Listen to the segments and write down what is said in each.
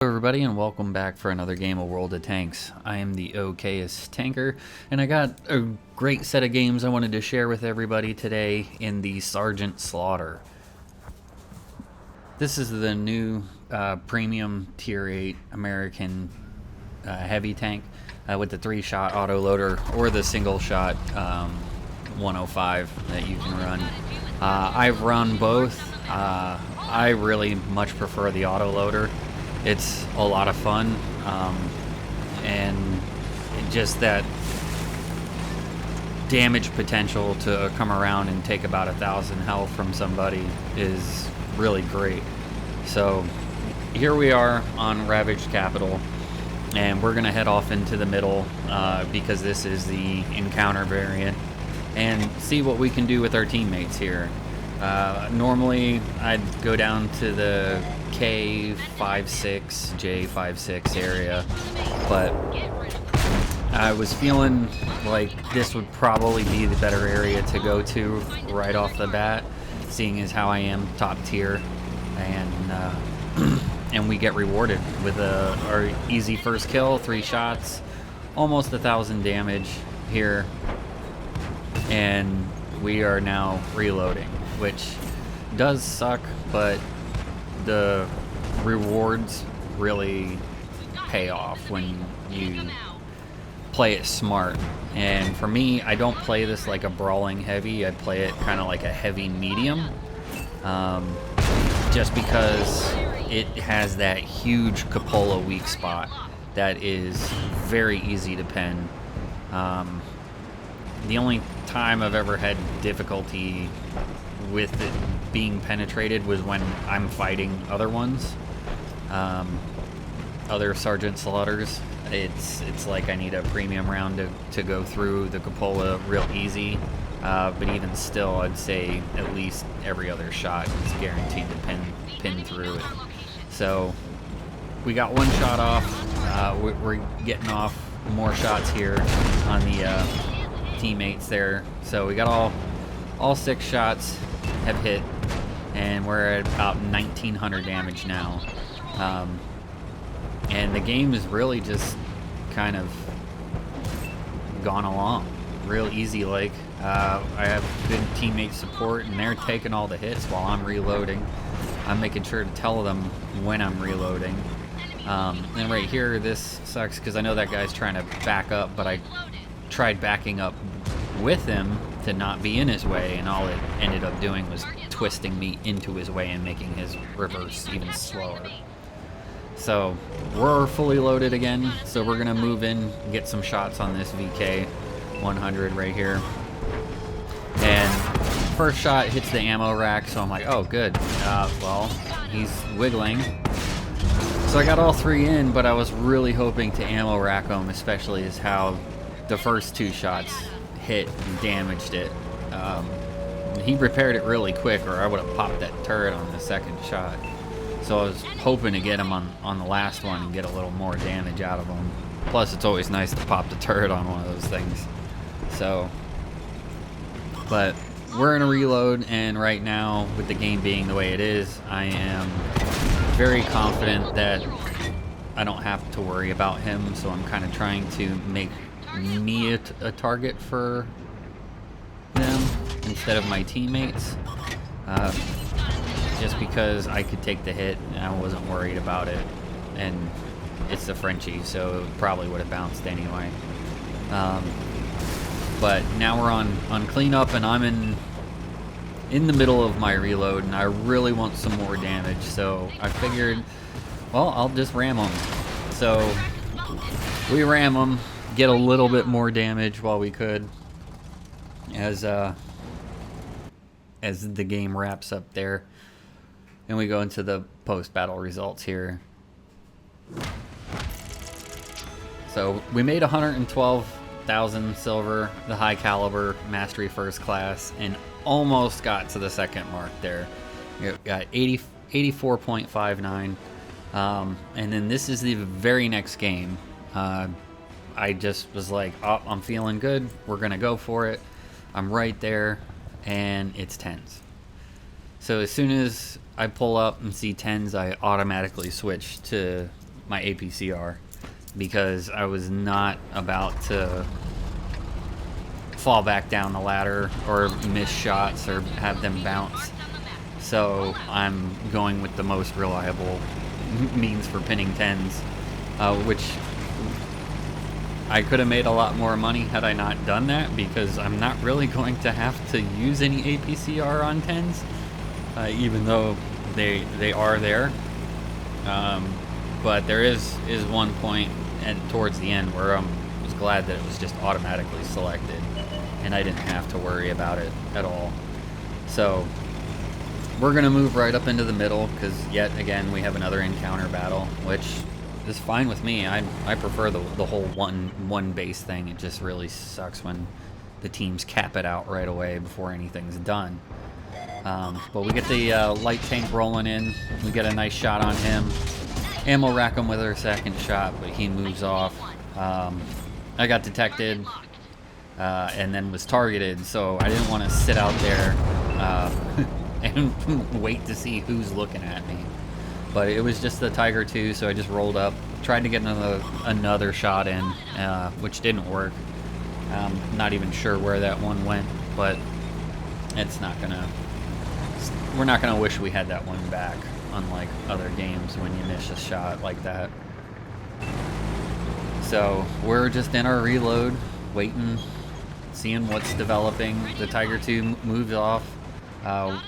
Hello everybody and welcome back for another game of World of Tanks. I am the okayesttanker and I got a great set of games I wanted to share with everybody today in the Sgt Slaughter. This is the new premium tier 8 American heavy tank with the 3-shot autoloader or the single shot 105 that you can run. I've run both. I really much prefer the autoloader. It's a lot of fun, and just that damage potential to come around and take about 1,000 health from somebody is really great. So here we are on Ravaged Capital, and we're gonna head off into the middle because this is the encounter variant, and see what we can do with our teammates here. Normally I'd go down to the K56, J56 area, but I was feeling like this would probably be the better area to go to right off the bat, seeing as how I am top tier, and and we get rewarded with our easy first kill, 3 shots, almost 1,000 damage here, and we are now reloading, which does suck, but the rewards really pay off when you play it smart. And for me, I don't play this like a brawling heavy. I play it kind of like a heavy medium, just because it has that huge cupola weak spot that is very easy to pen. The only time I've ever had difficulty with it being penetrated was when I'm fighting other ones, other Sgt Slaughters. It's like I need a premium round to go through the cupola real easy, but even still, I'd say at least every other shot is guaranteed to pin through it. So we got 1 shot off. We're getting off more shots here on the teammates there. So we got all 6 shots have hit, and we're at about 1,900 damage now. And the game is really just kind of gone along real easy. Like I have good teammate support, and they're taking all the hits while I'm reloading. I'm making sure to tell them when I'm reloading. And right here, this sucks because I know that guy's trying to back up, but I tried backing up with him to not be in his way, and all it ended up doing was twisting me into his way and making his reverse even slower. So we're fully loaded again, so we're gonna move in and get some shots on this VK 100 right here. And first shot hits the ammo rack, so I'm like, oh good. Well, he's wiggling. So I got all 3 in, but I was really hoping to ammo rack him, especially as how the first 2 shots hit and damaged it. He repaired it really quick, or I would have popped that turret on the second shot. So I was hoping to get him on the last one and get a little more damage out of him. Plus, it's always nice to pop the turret on one of those things. So, but we're in a reload, and right now, with the game being the way it is, I am very confident that I don't have to worry about him. So I'm kind of trying to make me a target for them instead of my teammates, just because I could take the hit and I wasn't worried about it, and it's the Frenchie, so it probably would have bounced anyway. But now we're on cleanup, and I'm in the middle of my reload, and I really want some more damage, so I figured, well, I'll just ram them. So we ram them, get a little bit more damage while we could, as the game wraps up there, and we go into the post-battle results here. So we made 112,000 silver, the high caliber mastery first class, and almost got to the second mark there. We got 84.59, and then this is the very next game. I just was like, oh, I'm feeling good, we're gonna go for it. I'm right there, and it's 10s. So as soon as I pull up and see 10s, I automatically switch to my APCR, because I was not about to fall back down the ladder or miss shots or have them bounce. So I'm going with the most reliable means for pinning 10s, which I could have made a lot more money had I not done that, because I'm not really going to have to use any APCR on 10s, even though they are there. But there is one point towards the end where I was glad that it was just automatically selected and I didn't have to worry about it at all. So we're going to move right up into the middle, because yet again we have another encounter battle, which is fine with me. I prefer the whole one base thing. It just really sucks when the teams cap it out right away before anything's done. But we get the light tank rolling in. We get a nice shot on him. And we'll rack him with our second shot, but he moves off. I got detected and then was targeted, so I didn't want to sit out there and wait to see who's looking at me. But it was just the Tiger 2, so I just rolled up, tried to get another shot in, which didn't work. Not even sure where that one went, but it's not gonna. We're not gonna wish we had that one back, unlike other games when you miss a shot like that. So we're just in our reload, waiting, seeing what's developing. The Tiger 2 moves off.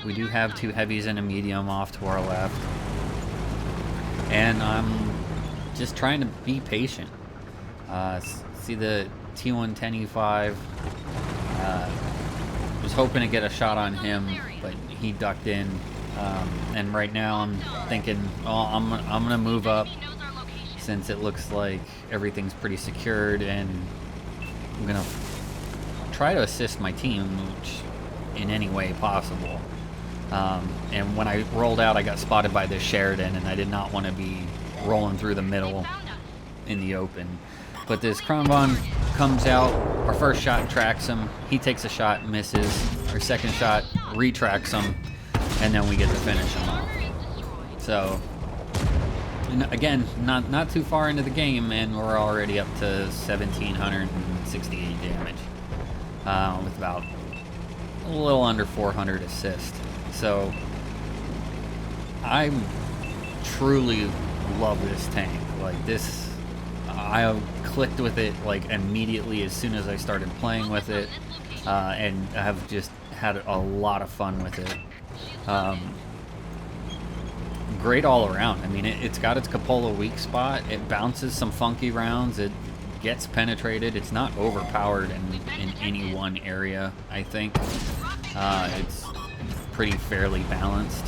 We do have 2 heavies and a medium off to our left. And I'm just trying to be patient. See the T110 E5. Was hoping to get a shot on him, but he ducked in. And right now I'm thinking, oh, I'm gonna move up, since it looks like everything's pretty secured, and I'm gonna try to assist my team in any way possible. And when I rolled out, I got spotted by this Sheridan, and I did not want to be rolling through the middle in the open. But this Kronvon comes out, our first shot tracks him, he takes a shot, misses, our second shot retracks him, and then we get to finish him off. So, again, not too far into the game, and we're already up to 1,768 damage, with about a little under 400 assist. So I truly love this tank. Like this, I clicked with it like immediately as soon as I started playing with it, and I have just had a lot of fun with it. Great all around. I mean, it's got its cupola weak spot. It bounces some funky rounds. It gets penetrated. It's not overpowered in any one area, I think. It's pretty fairly balanced.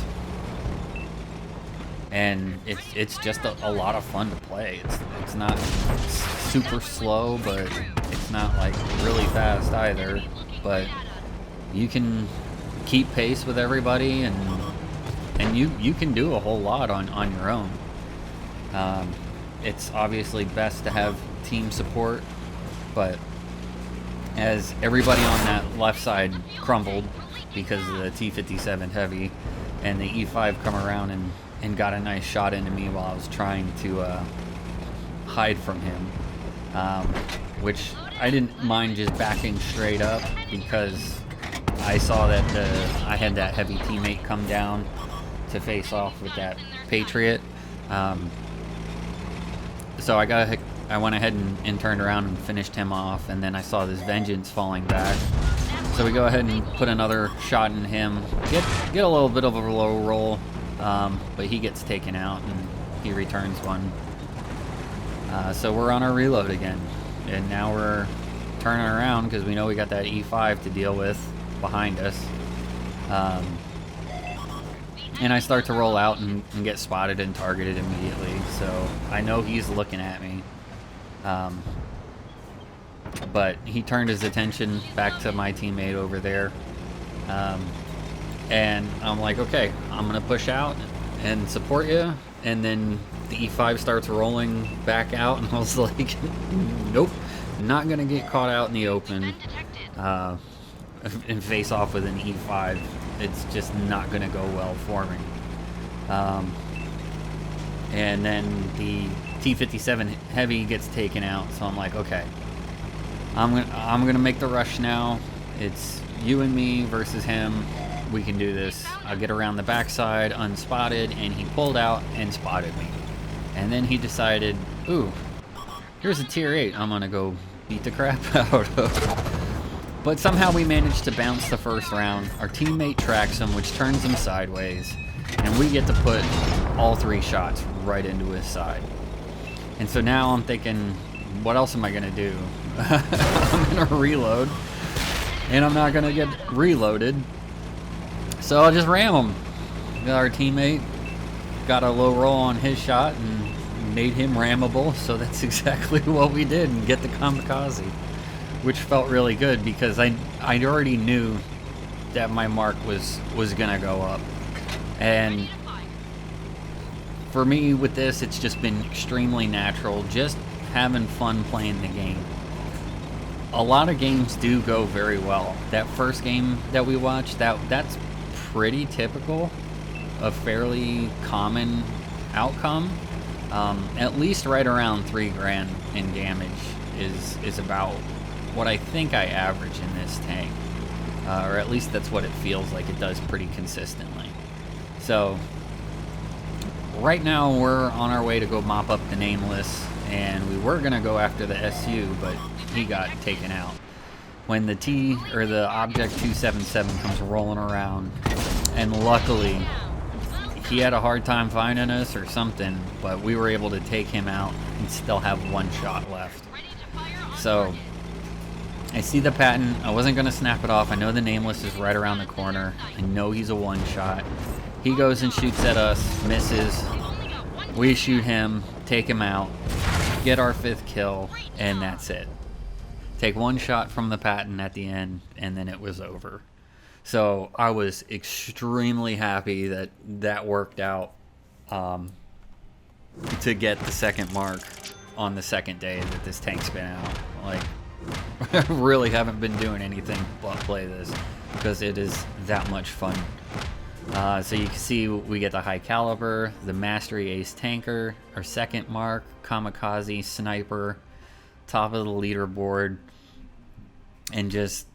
And it's just a lot of fun to play. It's not super slow, but it's not like really fast either. But you can keep pace with everybody, and you can do a whole lot on your own. It's obviously best to have team support, but as everybody on that left side crumbled because of the T57 heavy, and the E5 come around and got a nice shot into me while I was trying to hide from him, which I didn't mind just backing straight up, because I saw that I had that heavy teammate come down to face off with that Patriot. So I went ahead and turned around and finished him off, and then I saw this Vengeance falling back. So we go ahead and put another shot in him. Get a little bit of a low roll, but he gets taken out and he returns one. So we're on our reload again, and now we're turning around because we know we got that E5 to deal with behind us. And I start to roll out and get spotted and targeted immediately, so I know he's looking at me. But he turned his attention back to my teammate over there. And I'm like, okay, I'm going to push out and support you. And then the E5 starts rolling back out, and I was like, nope, not going to get caught out in the open and face off with an E5. It's just not going to go well for me. And then the T-57 Heavy gets taken out. So I'm like, okay, I'm gonna make the rush now. It's you and me versus him. We can do this. I'll get around the backside unspotted, and he pulled out and spotted me. And then he decided, ooh, here's a tier 8 I'm gonna go beat the crap out of. But somehow we managed to bounce the first round. Our teammate tracks him, which turns him sideways, and we get to put all 3 shots right into his side. And so now I'm thinking, what else am I gonna do? I'm gonna reload, and I'm not gonna get reloaded, so I'll just ram him. Our teammate got a low roll on his shot and made him rammable, so that's exactly what we did, and get the kamikaze, which felt really good because I already knew that my mark was gonna go up. And for me with this, it's just been extremely natural, just having fun playing the game. A lot of games do go very well. That first game that we watched, that's pretty typical, a fairly common outcome. At least right around 3 grand in damage is about what I think I average in this tank, or at least that's what it feels like it does pretty consistently. So right now we're on our way to go mop up the Nameless, and we were gonna go after the SU, but he got taken out when the Object 277 comes rolling around. And luckily he had a hard time finding us or something, but we were able to take him out and still have 1 shot left. So I see the Patton. I wasn't going to snap it off. I know the Nameless is right around the corner. I know he's a 1-shot. He goes and shoots at us, misses. We shoot him, take him out, get our 5th kill, and that's it. Take 1 shot from the Patton at the end, and then it was over. So I was extremely happy that that worked out, to get the 2nd mark on the 2nd day that this tank's been out. Like, I really haven't been doing anything but play this because it is that much fun. So you can see we get the high caliber, the Mastery Ace Tanker, our 2nd mark, Kamikaze, Sniper, top of the leaderboard, and just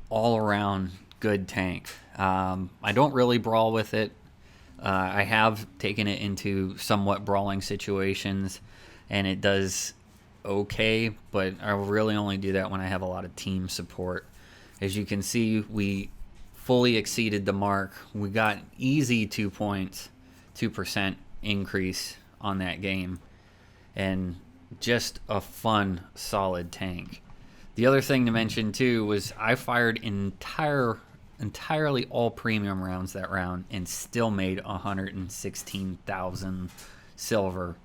all around good tank. I don't really brawl with it. I have taken it into somewhat brawling situations, and it does okay, but I really only do that when I have a lot of team support. As you can see, we fully exceeded the mark. We got easy 2 points, 2% increase on that game, and just a fun, solid tank. The other thing to mention too was I fired entirely all premium rounds that round and still made 116,000 silver.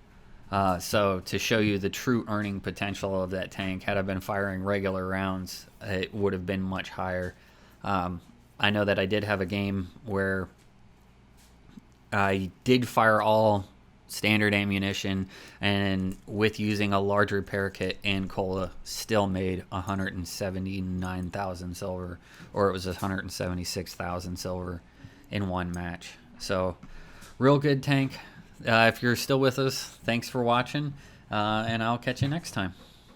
So to show you the true earning potential of that tank, had I been firing regular rounds, it would have been much higher. I know that I did have a game where I did fire all standard ammunition, and with using a large repair kit and cola, still made 179,000 silver, or it was 176,000 silver in 1 match. So real good tank. If you're still with us, thanks for watching, and I'll catch you next time.